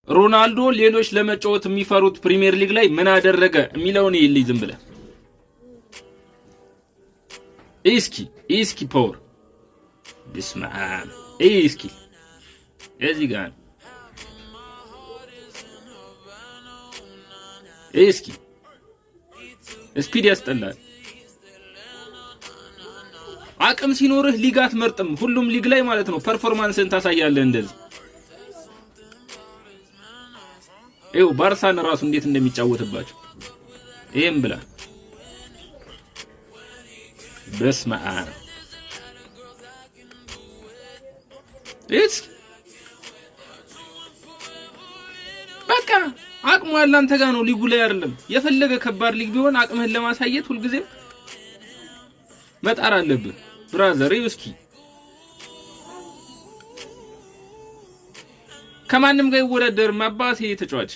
ሮናልዶ ሌሎች ለመጫወት የሚፈሩት ፕሪሚየር ሊግ ላይ ምን አደረገ የሚለውን ይልይ ዝም ብለ ኢስኪ ፓወር بسمع ኢስኪ እዚህ ጋር ኢስኪ ስፒድ ያስጠላል። አቅም ሲኖርህ ሊግ አትመርጥም። ሁሉም ሊግ ላይ ማለት ነው ፐርፎርማንስን ታሳያለህ እንደዚህ። ይኸው ባርሳን ራሱ እንዴት እንደሚጫወትባቸው ይሄም ብላ በስመ አብ በቃ አቅሙ ያለ አንተ ጋር ነው፣ ሊጉ ላይ አይደለም። የፈለገ ከባድ ሊግ ቢሆን አቅምህን ለማሳየት ሁልጊዜም መጣር አለብህ ብራዘር። እስኪ ከማንም ጋር ይወዳደር ማባቴ ተጫዋች